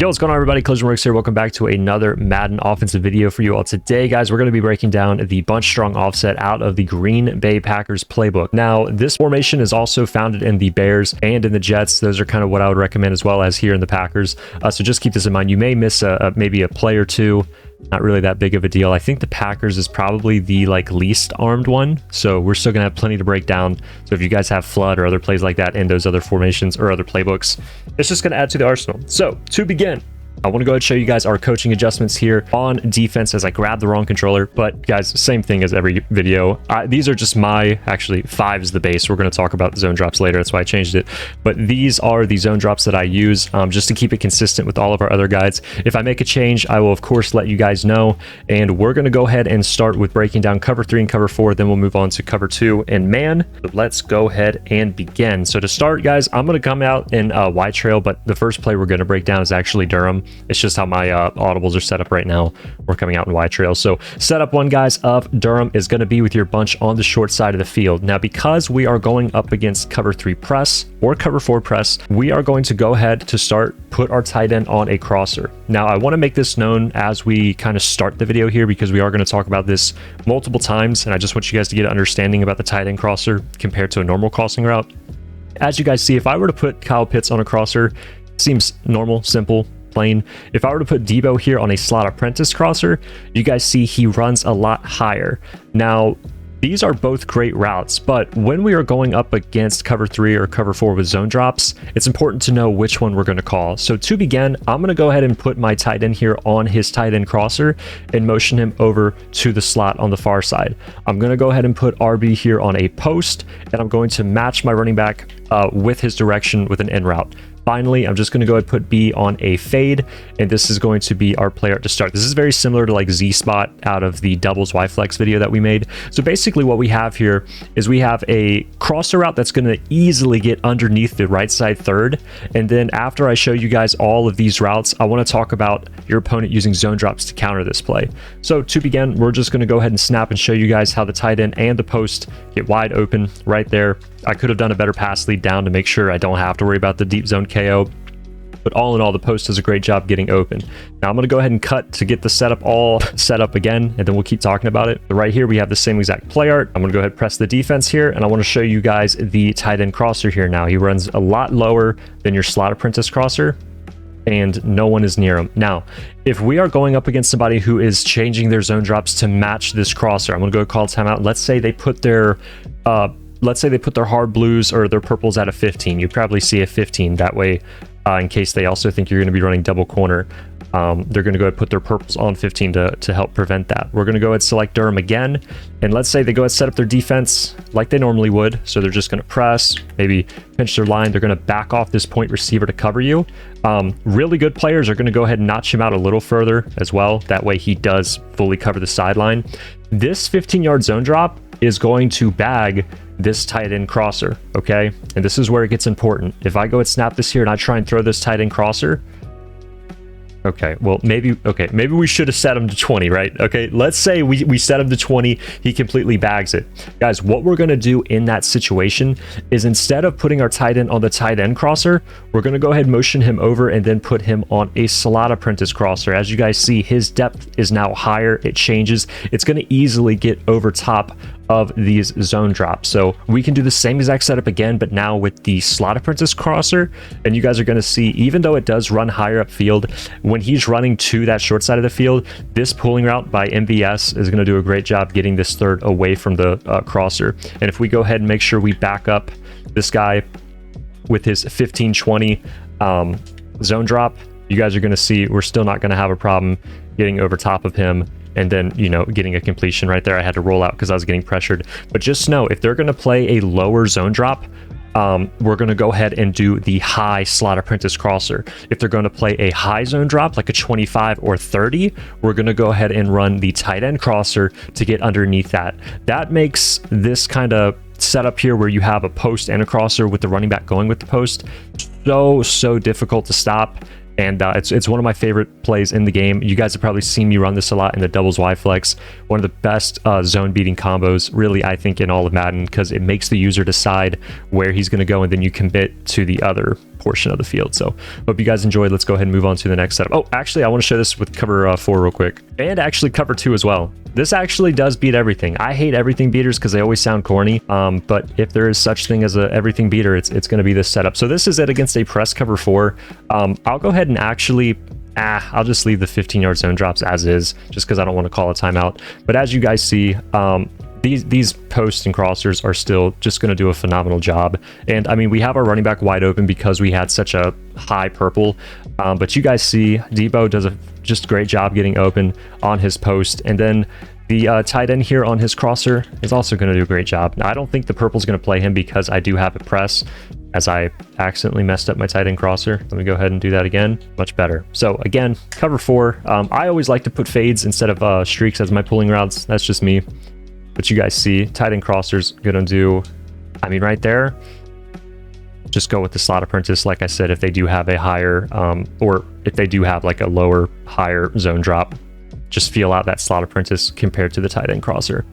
Yo, what's going on, everybody? Collision Works here. Welcome back to another Madden offensive video for you all. Today, guys, we're going to be breaking down the bunch strong offset out of the Green Bay Packers playbook. Now, this formation is also founded in the Bears and in the Jets. Those are kind of what I would recommend as well as here in the Packers. So just keep this in mind. You may miss maybe a play or two. Not really that big of a deal. I think the Packers is probably the least armed one, so we're still gonna have plenty to break down. So if you guys have flood or other plays like that in those other formations or other playbooks, it's just gonna add to the arsenal. So to begin, I want to go ahead and show you guys our coaching adjustments here on defense as I grab the wrong controller. But guys, same thing as every video. These are just actually 5 is the base. We're going to talk about zone drops later. That's why I changed it. But these are the zone drops that I use just to keep it consistent with all of our other guides. If I make a change, I will of course let you guys know. And we're going to go ahead and start with breaking down cover 3 and cover 4. Then we'll move on to cover 2 and man. So let's go ahead and begin. So to start, guys, I'm going to come out in Yrail, but the first play we're going to break down is actually Durham. It's just how my audibles are set up right now. We're coming out in Yrail. So setup 1, guys, of Durham is going to be with your bunch on the short side of the field. Now, because we are going up against cover 3 press or cover 4 press, we are going to go ahead to put our tight end on a crosser. Now, I want to make this known as we kind of start the video here because we are going to talk about this multiple times, and I just want you guys to get an understanding about the tight end crosser compared to a normal crossing route. As you guys see, if I were to put Kyle Pitts on a crosser, it seems normal, simple, plain. If I were to put Debo here on a slot apprentice crosser, you guys see he runs a lot higher. Now, these are both great routes, but when we are going up against cover 3 or cover 4 with zone drops, it's important to know which one we're going to call. So to begin, I'm going to go ahead and put my tight end here on his tight end crosser and motion him over to the slot on the far side. I'm going to go ahead and put RB here on a post, and I'm going to match my running back with his direction with an in route. Finally, I'm just going to go ahead and put B on a fade, and this is going to be our player to start. This is very similar to Z spot out of the doubles Y flex video that we made. So basically what we have here is we have a crosser route that's going to easily get underneath the right side third. And then after I show you guys all of these routes, I want to talk about your opponent using zone drops to counter this play. So to begin, we're just going to go ahead and snap and show you guys how the tight end and the post get wide open right there. I could have done a better pass lead down to make sure I don't have to worry about the deep zone KO. But all in all, the post does a great job getting open. Now I'm going to go ahead and cut to get the setup all set up again, and then we'll keep talking about it. But right here, we have the same exact play art. I'm going to go ahead and press the defense here, and I want to show you guys the tight end crosser here now. He runs a lot lower than your slot apprentice crosser, and no one is near him. Now, if we are going up against somebody who is changing their zone drops to match this crosser, I'm going to go call timeout. Let's say they put their hard blues or their purples at a 15. You probably see a 15 that way. In case they also think you're going to be running double corner, they're going to go ahead and put their purples on 15 to help prevent that. We're going to go ahead and select Durham again, and let's say they go ahead and set up their defense like they normally would. So they're just going to press, maybe pinch their line. They're going to back off this point receiver to cover you. Really good players are going to go ahead and notch him out a little further as well. That way he does fully cover the sideline. This 15-yard zone drop is going to bag this tight end crosser, okay? And this is where it gets important. If I go and snap this here and I try and throw this tight end crosser, okay, well, maybe we should have set him to 20, right? Okay, let's say we set him to 20, he completely bags it. Guys, what we're gonna do in that situation is instead of putting our tight end on the tight end crosser, we're gonna go ahead and motion him over and then put him on a slot apprentice crosser. As you guys see, his depth is now higher, it changes. It's gonna easily get over top of these zone drops. So we can do the same exact setup again, but now with the slot apprentice crosser, and you guys are going to see, even though it does run higher upfield, when he's running to that short side of the field, this pulling route by MVS is going to do a great job getting this third away from the crosser. And if we go ahead and make sure we back up this guy with his 15-20 zone drop, you guys are going to see we're still not going to have a problem getting over top of him. And then, getting a completion right there. I had to roll out because I was getting pressured. But just know, if they're going to play a lower zone drop, we're going to go ahead and do the high slot apprentice crosser. If they're going to play a high zone drop, like a 25 or 30, we're going to go ahead and run the tight end crosser to get underneath that. That makes this kind of setup here where you have a post and a crosser with the running back going with the post so difficult to stop. and it's one of my favorite plays in the game. You guys have probably seen me run this a lot in the doubles Y flex. One of the best zone beating combos, really, I think, in all of Madden, because it makes the user decide where he's going to go, and then you commit to the other portion of the field. So hope you guys enjoyed. Let's go ahead and move on to the next setup. Oh, actually, I want to show this with cover 4 real quick, and actually cover 2 as well. This actually does beat everything. I hate everything beaters because they always sound corny, but if there is such thing as a everything beater, it's going to be this setup. So this is it against a press cover 4. I'll go ahead and actually I'll just leave the 15-yard zone drops as is, just because I don't want to call a timeout. But as you guys see, these posts and crossers are still just going to do a phenomenal job. And I mean, we have our running back wide open because we had such a high purple, but you guys see Debo does a just great job getting open on his post, and then the tight end here on his crosser is also going to do a great job. Now, I don't think the purple's going to play him because I do have a press, as I accidentally messed up my tight end crosser. Let me go ahead and do that again. Much better. So again, cover 4. I always like to put fades instead of streaks as my pulling routes. That's just me. But you guys see, tight end crosser's gonna do, I mean, right there, just go with the slot apprentice. Like I said, if they do have a higher, or if they do have like a lower, higher zone drop, just feel out that slot apprentice compared to the tight end crosser.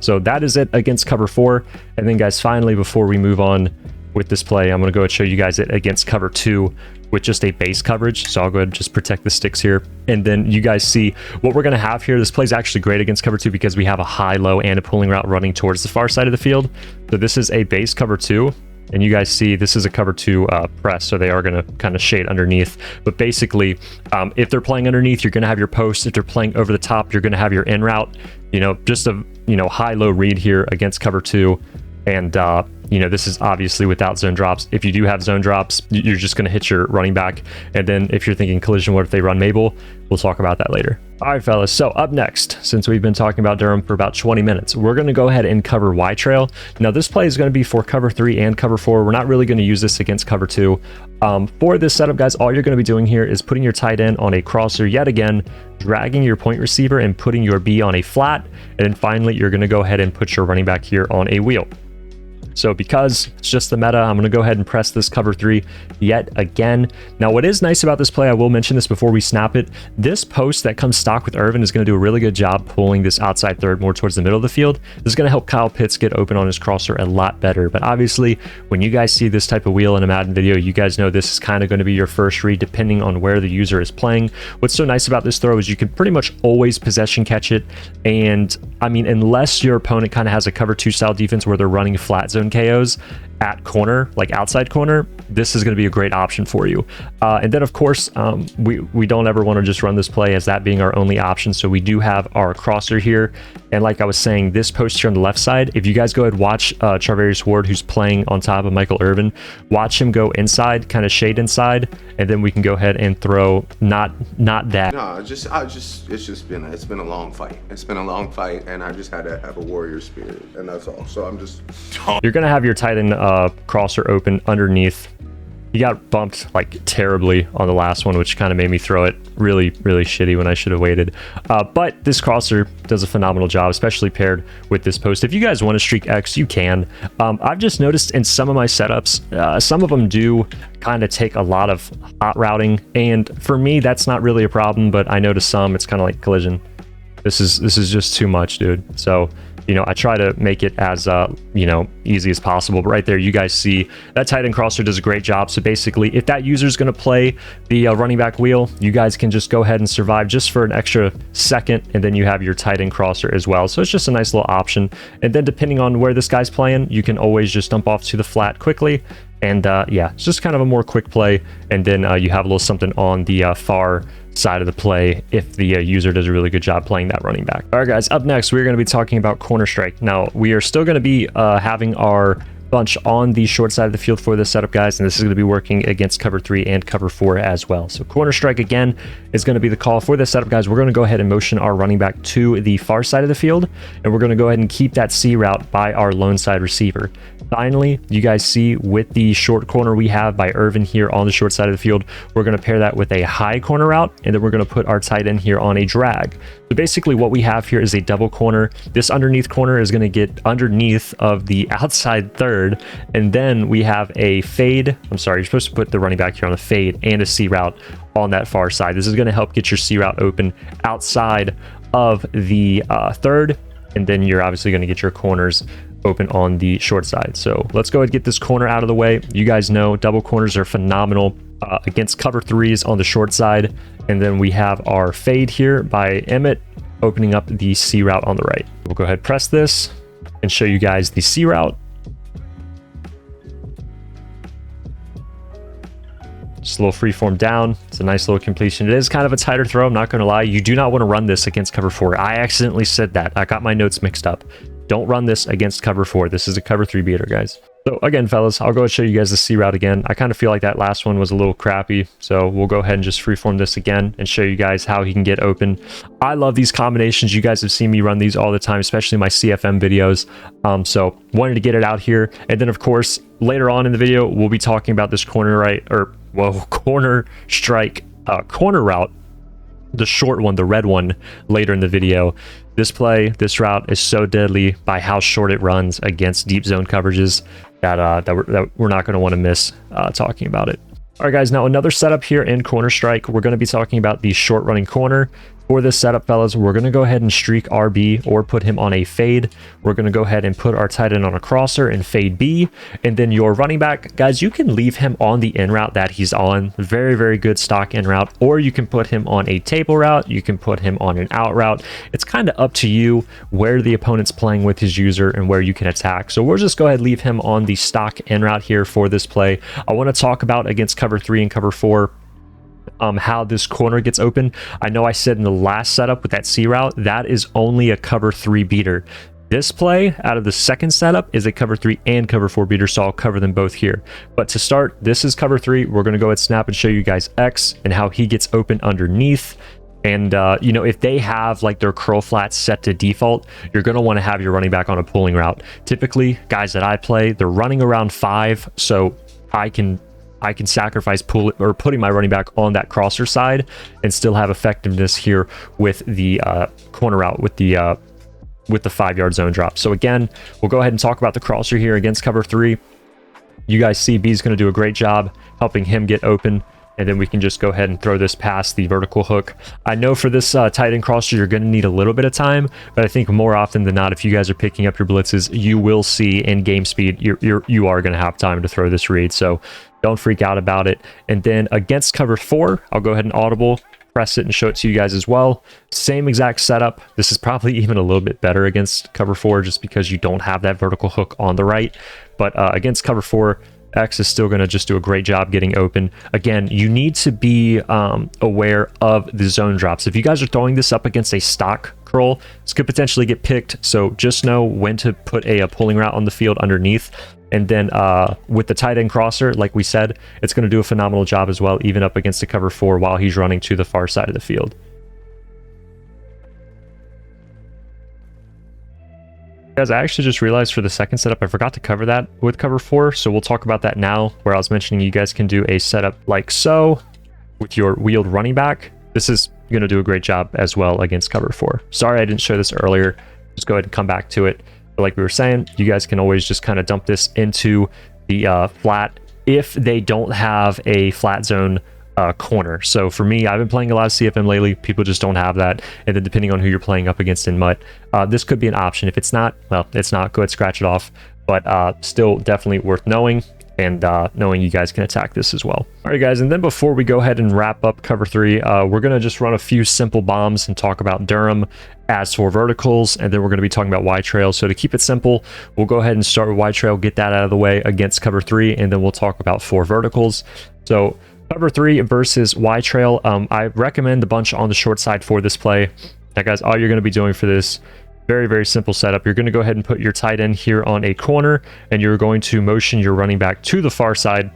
So that is it against cover 4. And then guys, finally, before we move on with this play, I'm gonna go and show you guys it against cover 2 with just a base coverage. So I'll go ahead and just protect the sticks here. And then you guys see what we're going to have here. This play is actually great against cover 2 because we have a high, low, and a pulling route running towards the far side of the field. So this is a base cover 2. And you guys see this is a cover 2 press, so they are going to kind of shade underneath. But basically, if they're playing underneath, you're going to have your post. If they're playing over the top, you're going to have your in route. You know, just a high-low read here against cover 2. And this is obviously without zone drops. If you do have zone drops, you're just going to hit your running back. And then if you're thinking collision, what if they run Mabel? We'll talk about that later. All right, fellas. So up next, since we've been talking about Durham for about 20 minutes, we're going to go ahead and cover Yrail. Now, this play is going to be for cover 3 and cover 4. We're not really going to use this against cover 2. For this setup, guys, all you're going to be doing here is putting your tight end on a crosser yet again, dragging your point receiver and putting your B on a flat. And then finally, you're going to go ahead and put your running back here on a wheel. So because it's just the meta, I'm going to go ahead and press this cover 3 yet again. Now, what is nice about this play, I will mention this before we snap it, this post that comes stock with Irvin is going to do a really good job pulling this outside third more towards the middle of the field. This is going to help Kyle Pitts get open on his crosser a lot better. But obviously, when you guys see this type of wheel in a Madden video, you guys know this is kind of going to be your first read depending on where the user is playing. What's so nice about this throw is you can pretty much always possession catch it. And I mean, unless your opponent kind of has a cover 2 style defense where they're running flat zone KOs at corner, like outside corner, this is going to be a great option for you. And then of course, we don't ever want to just run this play as that being our only option. So we do have our crosser here. And like I was saying, this post here on the left side, if you guys go ahead and watch Charvarius Ward, who's playing on top of Michael Irvin, watch him go inside, kind of shade inside, and then we can go ahead and throw not that. No, it's been a long fight. It's been a long fight, and I just had to have a warrior spirit, and that's all. So I'm just. You're gonna have your tight end crosser open underneath. He got bumped like terribly on the last one, which kind of made me throw it really shitty when I should have waited. But this crosser does a phenomenal job, especially paired with this post. If you guys want to streak X, you can. I've just noticed in some of my setups, some of them do kind of take a lot of hot routing, and for me, that's not really a problem. But I know to some, it's kind of like collision. This is just too much, dude. So. I try to make it as, easy as possible. But right there, you guys see that tight end crosser does a great job. So basically, if that user is going to play the running back wheel, you guys can just go ahead and survive just for an extra second. And then you have your tight end crosser as well. So it's just a nice little option. And then depending on where this guy's playing, you can always just dump off to the flat quickly. And yeah, it's just kind of a more quick play. And then you have a little something on the far side of the play if the user does a really good job playing that running back. All right, guys, up next, we're going to be talking about corner strike. Now, we are still going to be having our bunch on the short side of the field for this setup, guys, and this is going to be working against cover 3 and cover 4 as well. So corner strike, again, is going to be the call for this setup, guys. We're going to go ahead and motion our running back to the far side of the field, and we're going to go ahead and keep that C route by our lone side receiver. Finally, you guys see with the short corner we have by Irvin here on the short side of the field, we're going to pair that with a high corner route, and then we're going to put our tight end here on a drag. So basically what we have here is a double corner. This underneath corner is going to get underneath of the outside third, third, and then we have a fade. I'm sorry, you're supposed to put the running back here on a fade and a C route on that far side. This is going to help get your C route open outside of the third, and then you're obviously going to get your corners open on the short side. So let's go ahead and get this corner out of the way. You guys know double corners are phenomenal against cover threes on the short side. And then we have our fade here by Emmett opening up the C route on the right. We'll go ahead, press this, and show you guys the C route. Just a little freeform down. It's a nice little completion. It is kind of a tighter throw, I'm not going to lie. You do not want to run this against cover four. I accidentally said that. I got my notes mixed up. Don't run this against cover four. This is a cover three beater, guys. So again, fellas, I'll go and show you guys the C route again. I kind of feel like that last one was a little crappy. So we'll go ahead and just freeform this again and show you guys how he can get open. I love these combinations. You guys have seen me run these all the time, especially my CFM videos. So wanted to get it out here. And then of course, later on in the video, we'll be talking about this corner strike, corner route, the short one, the red one, later in the video. This route is so deadly by how short it runs against deep zone coverages that we're not going to want to miss talking about it. All right, guys, now another setup here in corner strike. We're going to be talking about the short running corner. For this setup, fellas, we're going to go ahead and streak RB or put him on a fade. We're going to go ahead and put our tight end on a crosser and fade B. And then your running back, guys, you can leave him on the in route that he's on. Very, very good stock in route. Or you can put him on a table route. You can put him on an out route. It's kind of up to you where the opponent's playing with his user and where you can attack. So we'll just go ahead and leave him on the stock in route here for this play. I want to talk about against cover three and cover four, how this corner gets open. I know I said in the last setup with that C route, that is only a cover three beater. This play out of the second setup is a cover three and cover four beater, so I'll cover them both here. But to start, this is cover three. We're going to go ahead, snap, and show you guys X and how he gets open underneath. And you know, if they have like their curl flats set to default, you're going to want to have your running back on a pulling route. Typically, guys that I play, they're running around 5, so I can sacrifice putting my running back on that crosser side and still have effectiveness here with the corner route with the 5-yard zone drop. So again, we'll go ahead and talk about the crosser here against cover three. You guys see B's going to do a great job helping him get open. And then we can just go ahead and throw this past the vertical hook. I know for this tight end crosser, you're going to need a little bit of time, but I think more often than not, if you guys are picking up your blitzes, you will see in game speed, you are going to have time to throw this read. So don't freak out about it. And then against cover four, I'll go ahead and audible, press it, and show it to you guys as well. Same exact setup. This is probably even a little bit better against cover four just because you don't have that vertical hook on the right. But against cover four, X is still going to just do a great job getting open. Again, you need to be aware of the zone drops. If you guys are throwing this up against a stock curl, this could potentially get picked. So just know when to put a pulling route on the field underneath. And then with the tight end crosser, like we said, it's going to do a phenomenal job as well, even up against the cover four while he's running to the far side of the field. Guys, I actually just realized for the second setup, I forgot to cover that with cover four. So we'll talk about that now, where I was mentioning you guys can do a setup like so with your wheeled running back. This is going to do a great job as well against cover four. Sorry, I didn't show this earlier. Just go ahead and come back to it. But like we were saying, you guys can always just kind of dump this into the flat if they don't have a flat zone corner. So for me, I've been playing a lot of CFM lately. People just don't have that. And then depending on who you're playing up against in MUT, this could be an option. If it's not, well, it's not. Go ahead, scratch it off. But still definitely worth knowing, and knowing you guys can attack this as well. All right, guys, and then before we go ahead and wrap up cover three, we're going to just run a few simple bombs and talk about Durham as for verticals, and then we're going to be talking about Yrail. So to keep it simple, we'll go ahead and start with Yrail, get that out of the way against cover three, and then we'll talk about 4 verticals. So cover three versus Yrail, I recommend the bunch on the short side for this play. Now, guys, all you're going to be doing for this, very, very simple setup. You're going to go ahead and put your tight end here on a corner, and you're going to motion your running back to the far side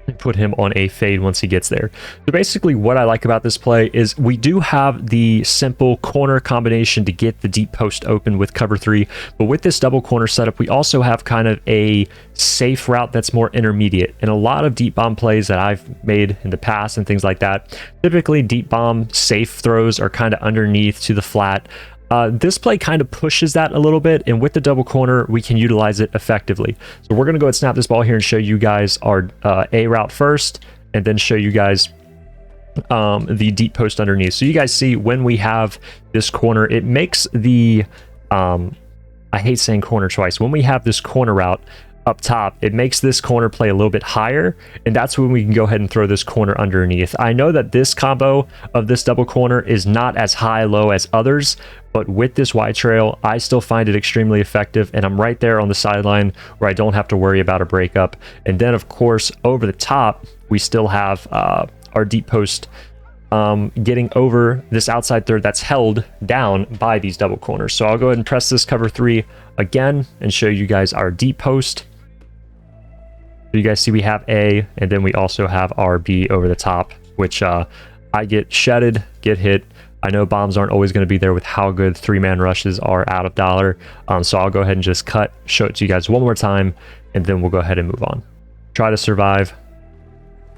and put him on a fade once he gets there. So basically what I like about this play is we do have the simple corner combination to get the deep post open with cover three, but with this double corner setup, we also have kind of a safe route that's more intermediate. And a lot of deep bomb plays that I've made in the past and things like that, typically deep bomb safe throws are kind of underneath to the flat. This play kind of pushes that a little bit, and with the double corner, we can utilize it effectively. So we're going to go ahead and snap this ball here and show you guys our A route first, and then show you guys the deep post underneath. So you guys see when we have this corner, it makes the I hate saying corner twice. When we have this corner route up top, it makes this corner play a little bit higher, and that's when we can go ahead and throw this corner underneath. I know that this combo of this double corner is not as high-low as others, but with this wide trail, I still find it extremely effective, and I'm right there on the sideline where I don't have to worry about a breakup. And then, of course, over the top, we still have our deep post getting over this outside third that's held down by these double corners. So I'll go ahead and press this cover 3 again and show you guys our deep post. So you guys see we have A, and then we also have our B over the top, which I get shedded, get hit. I know bombs aren't always going to be there with how good 3-man rushes are out of dollar. So I'll go ahead and just cut, show it to you guys one more time, and then we'll go ahead and move on. Try to survive.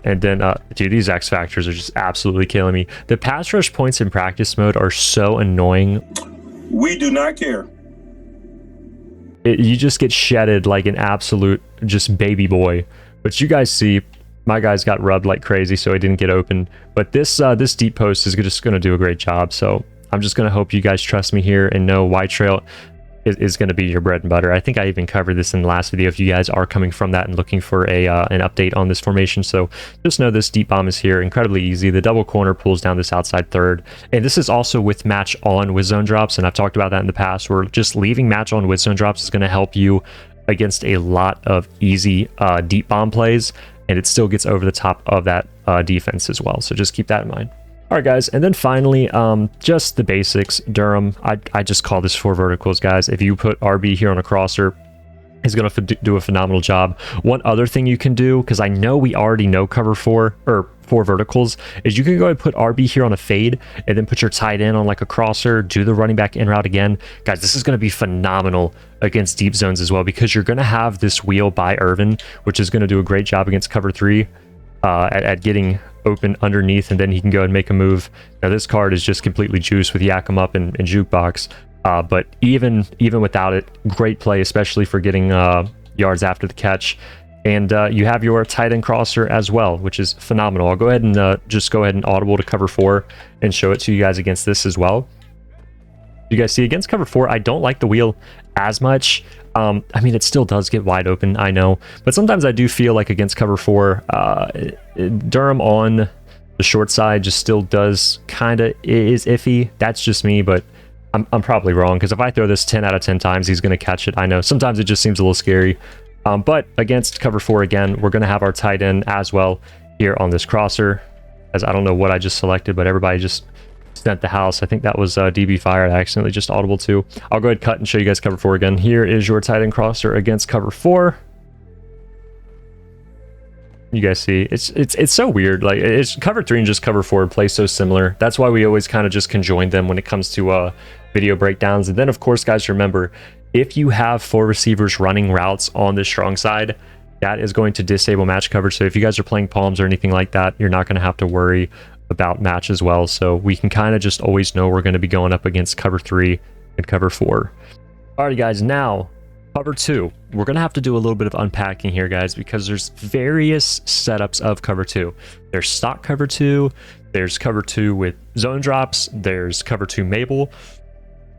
And then, dude, these X factors are just absolutely killing me. The pass rush points in practice mode are so annoying. We do not care. You just get shedded like an absolute just baby boy. But you guys see, my guys got rubbed like crazy, so he didn't get open. But this this deep post is just going to do a great job. So I'm just going to hope you guys trust me here and know wide trail is going to be your bread and butter. I think I even covered this in the last video if you guys are coming from that and looking for a an update on this formation. So just know this deep bomb is here, incredibly easy. The double corner pulls down this outside third, and this is also with match on with zone drops, and I've talked about that in the past, where just leaving match on with zone drops is going to help you against a lot of easy deep bomb plays, and it still gets over the top of that defense as well. So just keep that in mind. All right, guys, and then finally, just the basics. Durham, I just call this 4 verticals, guys. If you put RB here on a crosser, he's going to do a phenomenal job. One other thing you can do, because I know we already know cover 4 or 4 verticals, is you can go ahead and put RB here on a fade and then put your tight end on like a crosser, do the running back in route again. Guys, this is going to be phenomenal against deep zones as well, because you're going to have this wheel by Irvin, which is going to do a great job against cover 3 at getting open underneath, and then he can go and make a move. Now this card is just completely juiced with Yak 'em Up and Jukebox, but even without it, great play, especially for getting yards after the catch. And you have your tight end crosser as well, which is phenomenal. I'll go ahead and just go ahead and audible to cover 4 and show it to you guys against this as well. You guys see against cover 4, I don't like the wheel as much. I mean, it still does get wide open, I know, but sometimes I do feel like against cover 4, Durham on the short side just still does kind of is iffy. That's just me, but I'm probably wrong, because if I throw this 10 out of 10 times, he's going to catch it. I know sometimes it just seems a little scary, but against cover 4 again, we're going to have our tight end as well here on this crosser, as I don't know what I just selected, but everybody just sent the house. I think that was DB Fire. I accidentally just audible too. I'll go ahead and cut and show you guys cover 4 again. Here is your tight end crosser against cover 4. You guys see, it's so weird. Like, it's cover 3 and just cover 4 play so similar. That's why we always kind of just conjoin them when it comes to video breakdowns. And then of course, guys, remember, if you have 4 receivers running routes on the strong side, that is going to disable match coverage. So if you guys are playing palms or anything like that, you're not going to have to worry about match as well. So we can kind of just always know we're going to be going up against cover 3 and cover 4. Alrighty, guys, now cover 2. We're going to have to do a little bit of unpacking here, guys, because there's various setups of cover 2. There's stock cover 2, there's cover 2 with zone drops, there's cover 2 Mabel.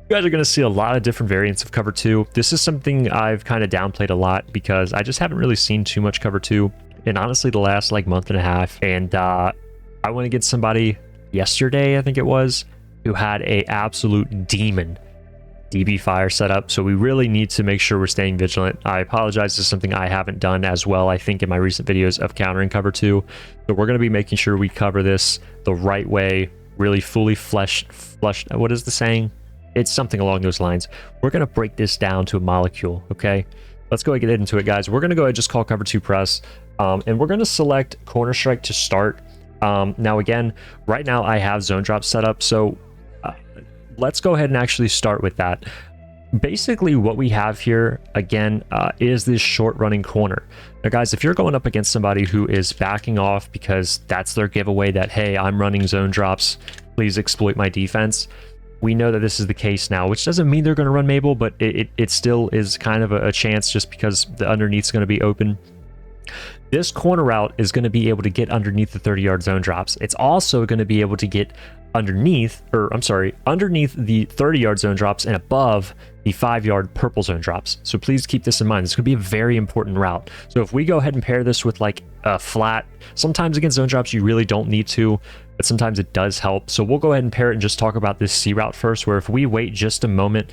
You guys are going to see a lot of different variants of cover 2. This is something I've kind of downplayed a lot because I just haven't really seen too much cover 2 in honestly the last like month and a half. And I went against somebody yesterday, I think it was, who had a absolute demon DB Fire setup. So we really need to make sure we're staying vigilant. I apologize, this is something I haven't done as well, I think, in my recent videos of countering cover 2. So we're going to be making sure we cover this the right way, really fully fleshed. What is the saying? It's something along those lines. We're going to break this down to a molecule, okay? Let's go ahead and get into it, guys. We're going to go ahead and just call cover 2 press, and we're going to select corner strike to start. Now, again, right now I have zone drop set up, so let's go ahead and actually start with that. Basically, what we have here, again, is this short running corner. Now, guys, if you're going up against somebody who is backing off because that's their giveaway that, hey, I'm running zone drops, please exploit my defense, We know that this is the case now, which doesn't mean they're going to run Mabel, but it still is kind of a chance just because the underneath is going to be open. This corner route is going to be able to get underneath the 30-yard zone drops. It's also going to be able to get underneath the 30-yard zone drops and above the 5-yard purple zone drops. So please keep this in mind. This could be a very important route. So if we go ahead and pair this with like a flat, sometimes against zone drops you really don't need to, but sometimes it does help. So we'll go ahead and pair it and just talk about this C route first, where if we wait just a moment,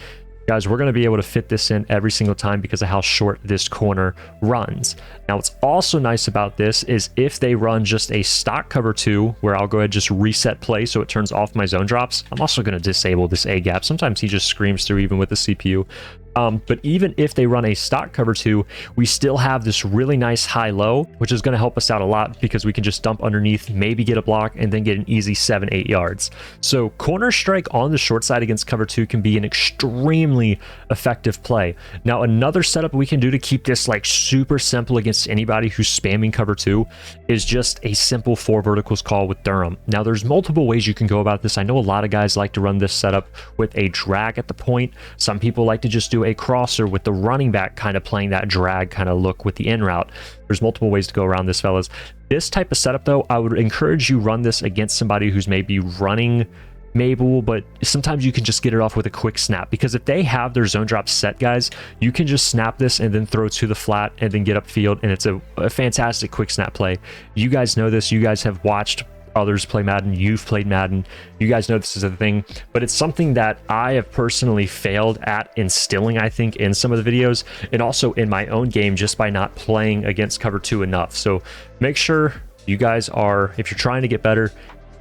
guys, we're going to be able to fit this in every single time because of how short this corner runs. Now, what's also nice about this is if they run just a stock cover 2, where I'll go ahead and just reset play so it turns off my zone drops, I'm also going to disable this A gap. Sometimes he just screams through even with the CPU. But even if they run a stock cover 2, we still have this really nice high-low, which is going to help us out a lot because we can just dump underneath, maybe get a block, and then get an easy 7-8 yards. So corner strike on the short side against cover 2 can be an extremely effective play. Now, another setup we can do to keep this like super simple against anybody who's spamming cover 2 is just a simple 4 verticals call with Durham. Now, there's multiple ways you can go about this. I know a lot of guys like to run this setup with a drag at the point. Some people like to just do a crosser with the running back kind of playing that drag kind of look with the in route. There's multiple ways to go around this, fellas. This type of setup, though, I would encourage you run this against somebody who's maybe running Mabel, but sometimes you can just get it off with a quick snap, because if they have their zone drop set, guys, you can just snap this and then throw to the flat and then get upfield, and it's a fantastic quick snap play. You guys know this. You guys have watched others play Madden. You've played Madden. You guys know this is a thing, but it's something that I have personally failed at instilling, I think, in some of the videos, and also in my own game, just by not playing against cover 2 enough. So make sure you guys are, if you're trying to get better,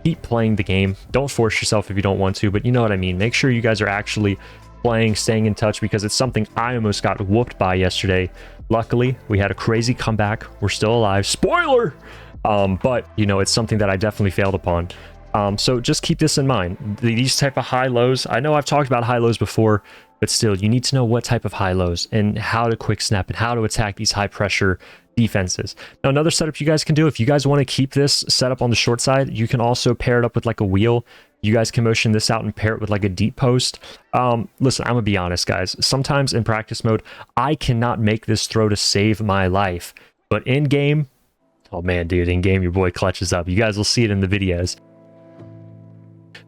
keep playing the game. Don't force yourself if you don't want to, but you know what I mean. Make sure you guys are actually playing, staying in touch, because it's something I almost got whooped by yesterday. Luckily, we had a crazy comeback. We're still alive. Spoiler! But you know, it's something that I definitely failed upon. So just keep this in mind. These type of high lows, I know I've talked about high lows before, but still, you need to know what type of high lows and how to quick snap and how to attack these high pressure defenses. Now, another setup you guys can do, if you guys want to keep this setup on the short side, you can also pair it up with like a wheel. You guys can motion this out and pair it with like a deep post. Listen, I'm gonna be honest, guys. Sometimes in practice mode, I cannot make this throw to save my life, but in game, oh man, dude, in game, your boy clutches up. You guys will see it in the videos.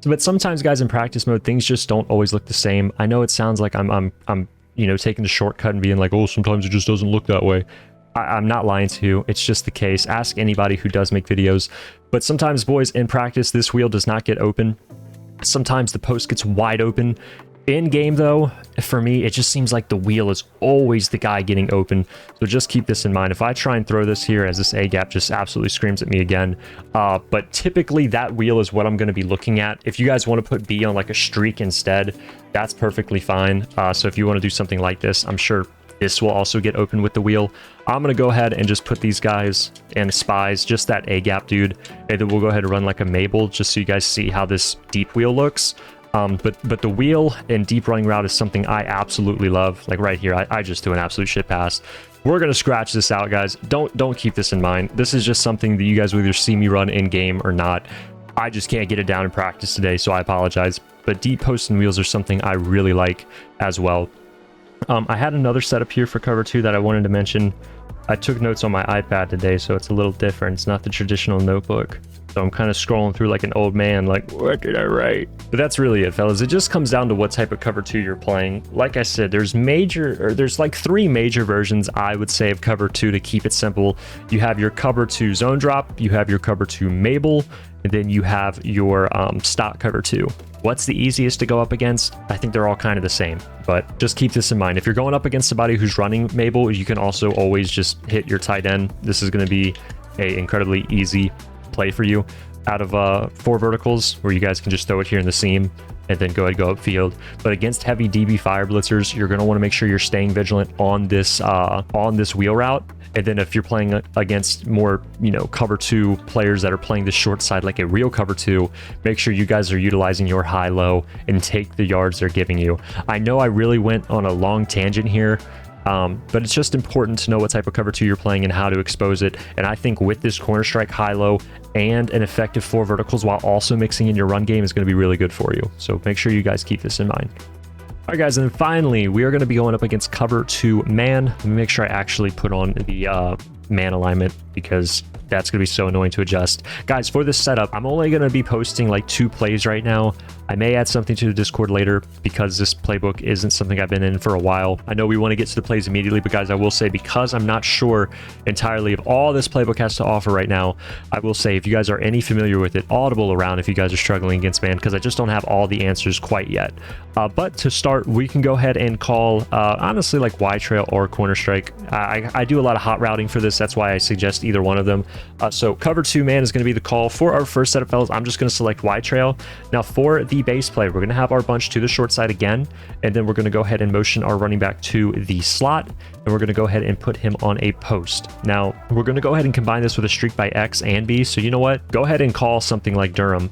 So, but sometimes, guys, in practice mode, things just don't always look the same. I know it sounds like I'm you know, taking the shortcut and being like, oh, sometimes it just doesn't look that way. I'm not lying to you. It's just the case. Ask anybody who does make videos. But sometimes, boys, in practice, this wheel does not get open. Sometimes the post gets wide open. In game, though, for me, it just seems like the wheel is always the guy getting open. So just keep this in mind. If I try and throw this here, as this A gap just absolutely screams at me again, but typically that wheel is what I'm going to be looking at. If you guys want to put B on like a streak instead, that's perfectly fine. So if you want to do something like this, I'm sure this will also get open with the wheel. I'm going to go ahead and just put these guys and spies, just that A gap, dude. And then we'll go ahead and run like a Mabel, just so you guys see how this deep wheel looks. But the wheel and deep running route is something I absolutely love. Like right here, I just do an absolute shit pass. We're gonna scratch this out, guys. Don't keep this in mind. This is just something that you guys will either see me run in game or not. I just can't get it down in practice today, so I apologize. But deep posts and wheels are something I really like as well. I had another setup here for cover 2 that I wanted to mention. I took notes on my iPad today, so it's a little different. It's not the traditional notebook. So I'm kind of scrolling through like an old man, like, what did I write? But that's really it, fellas. It just comes down to what type of cover 2 you're playing. Like I said, there's like 3 major versions, I would say, of cover 2 to keep it simple. You have your cover 2 zone drop, you have your cover 2 Mabel, and then you have your stock cover 2. What's the easiest to go up against? I think they're all kind of the same, but just keep this in mind. If you're going up against somebody who's running Mabel, you can also always just hit your tight end. This is going to be a incredibly easy play for you out of 4 verticals, where you guys can just throw it here in the seam and then go ahead and go upfield. But against heavy DB fire blitzers, you're going to want to make sure you're staying vigilant on this wheel route. And then if you're playing against more, you know, cover 2 players that are playing the short side, like a real cover 2, make sure you guys are utilizing your high-low and take the yards they're giving you. I know I really went on a long tangent here, But it's just important to know what type of cover 2 you're playing and how to expose it. And I think with this corner strike high-low and an effective 4 verticals while also mixing in your run game is going to be really good for you. So make sure you guys keep this in mind. All right, guys, and then finally, we are going to be going up against cover 2 man. Let me make sure I actually put on the man alignment because that's going to be so annoying to adjust. Guys, for this setup, I'm only going to be posting like 2 plays right now. I may add something to the Discord later because this playbook isn't something I've been in for a while. I know we want to get to the plays immediately, but guys, I will say because I'm not sure entirely of all this playbook has to offer right now, I will say if you guys are any familiar with it, audible around if you guys are struggling against man, because I just don't have all the answers quite yet. But to start, we can go ahead and call honestly like Yrail or corner strike. I do a lot of hot routing for this. That's why I suggest either one of them. So cover 2 man is going to be the call for our first setup, fellas. I'm just going to select Yrail. Now for the base play, we're going to have our bunch to the short side again, and then we're going to go ahead and motion our running back to the slot, and we're going to go ahead and put him on a post. Now we're going to go ahead and combine this with a streak by X and B. So you know what? Go ahead and call something like Durham,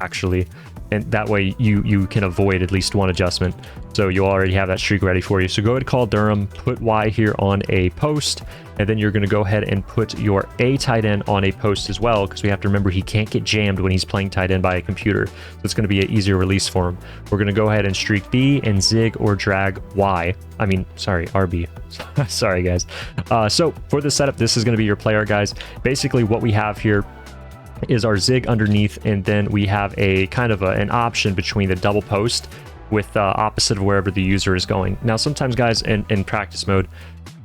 actually. And that way you can avoid at least one adjustment. So you already have that streak ready for you. So go ahead and call Durham, put Y here on a post, and then you're going to go ahead and put your A tight end on a post as well, because we have to remember he can't get jammed when he's playing tight end by a computer. So it's going to be an easier release for him. We're going to go ahead and streak B and zig or drag Y. I mean, sorry, RB. Sorry, guys. So for the setup, this is going to be your player, guys. Basically what we have here is our zig underneath, and then we have a kind of an option between the double post with opposite of wherever the user is going. Now sometimes guys in practice mode,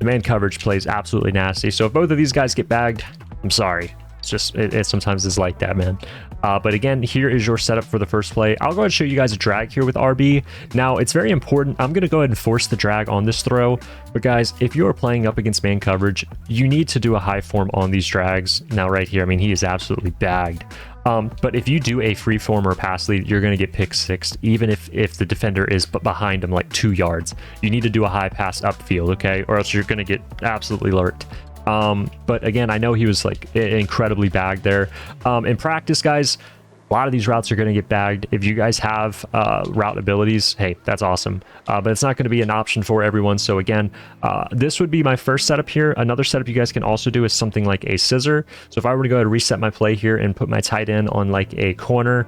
the man coverage plays absolutely nasty, so if both of these guys get bagged, I'm sorry. It's just it sometimes is like that, man. But again, here is your setup for the first play. I'll go ahead and show you guys a drag here with RB. Now it's very important. I'm going to go ahead and force the drag on this throw, but guys, if you are playing up against man coverage, you need to do a high form on these drags. Now right here, I mean, he is absolutely bagged. But if you do a free form or pass lead, you're going to get pick sixed, even if the defender is behind him like 2 yards. You need to do a high pass upfield, okay? Or else you're going to get absolutely lurked. But again, I know he was like incredibly bagged there. In practice, guys, a lot of these routes are going to get bagged. If you guys have route abilities, hey, that's awesome. But it's not going to be an option for everyone. So again, this would be my first setup here. Another setup you guys can also do is something like a scissor. So if I were to go ahead and reset my play here and put my tight end on like a corner,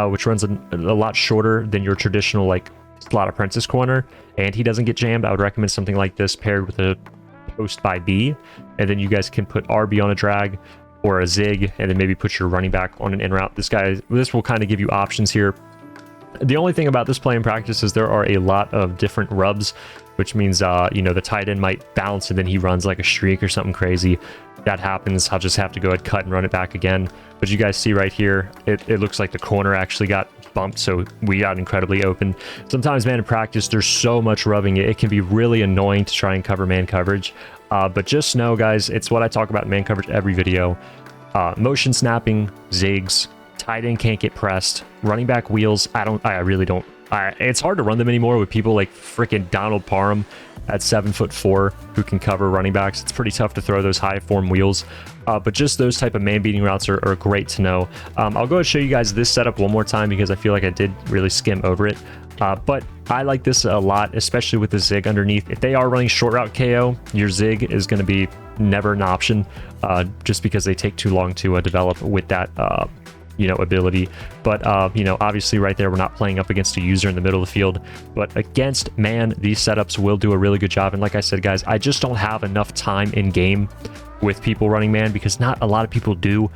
which runs a lot shorter than your traditional like slot apprentice corner, and he doesn't get jammed, I would recommend something like this paired with a post by B, and then you guys can put RB on a drag or a zig, and then maybe put your running back on an in route. This will kind of give you options here. The only thing about this play in practice is there are a lot of different rubs, which means you know, the tight end might bounce and then he runs like a streak or something crazy. That happens, I'll just have to go ahead, cut and run it back again. But you guys see right here, it looks like the corner actually got bumped, so we got incredibly open. Sometimes, man, in practice there's so much rubbing, it can be really annoying to try and cover man coverage. But just know, guys, it's what I talk about in man coverage every video. Motion snapping, zigs, tight end can't get pressed, running back wheels, I really don't. It's hard to run them anymore with people like freaking Donald Parham at 7'4" who can cover running backs. It's pretty tough to throw those high form wheels. But just those type of man beating routes are great to know. I'll go ahead and show you guys this setup one more time because I feel like I did really skim over it. But I like this a lot, especially with the zig underneath. If they are running short route KO, your zig is going to be never an option, just because they take too long to develop with that you know, ability. But you know, obviously right there, we're not playing up against a user in the middle of the field, but against man, these setups will do a really good job. And like I said, guys, I just don't have enough time in game with people running man because not a lot of people do.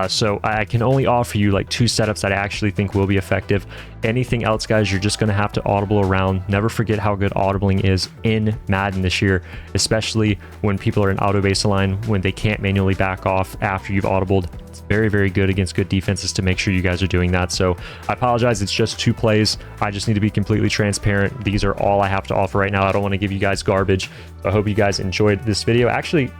So I can only offer you like 2 setups that I actually think will be effective. Anything else, guys, you're just going to have to audible around. Never forget how good audibling is in Madden this year, especially when people are in auto baseline, when they can't manually back off after you've audibled. It's very, very good against good defenses to make sure you guys are doing that. So I apologize, it's just 2 plays. I just need to be completely transparent. These are all I have to offer right now. I don't want to give you guys garbage. I hope you guys enjoyed this video. Actually,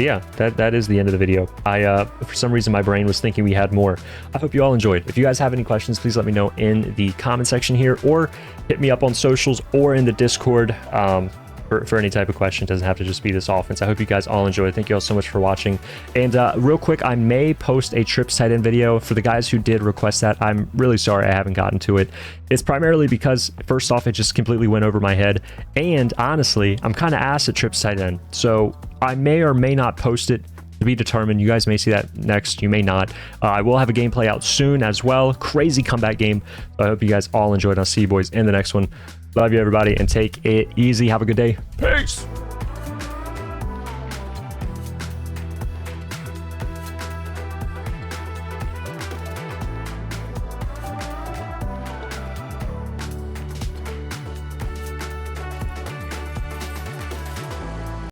yeah, that is the end of the video. For some reason, my brain was thinking we had more. I hope you all enjoyed. If you guys have any questions, please let me know in the comment section here, or hit me up on socials or in the Discord. for any type of question. It doesn't have to just be this offense. I hope you guys all enjoyed. Thank you all so much for watching. And real quick, I may post a trips tight end video. For the guys who did request that, I'm really sorry I haven't gotten to it. It's primarily because, first off, it just completely went over my head. And honestly, I'm kind of ass at trips tight end. So I may or may not post it, to be determined. You guys may see that next, you may not. I will have a gameplay out soon as well. Crazy comeback game. So I hope you guys all enjoyed. I'll see you boys in the next one. Love you, everybody, and take it easy. Have a good day. Peace.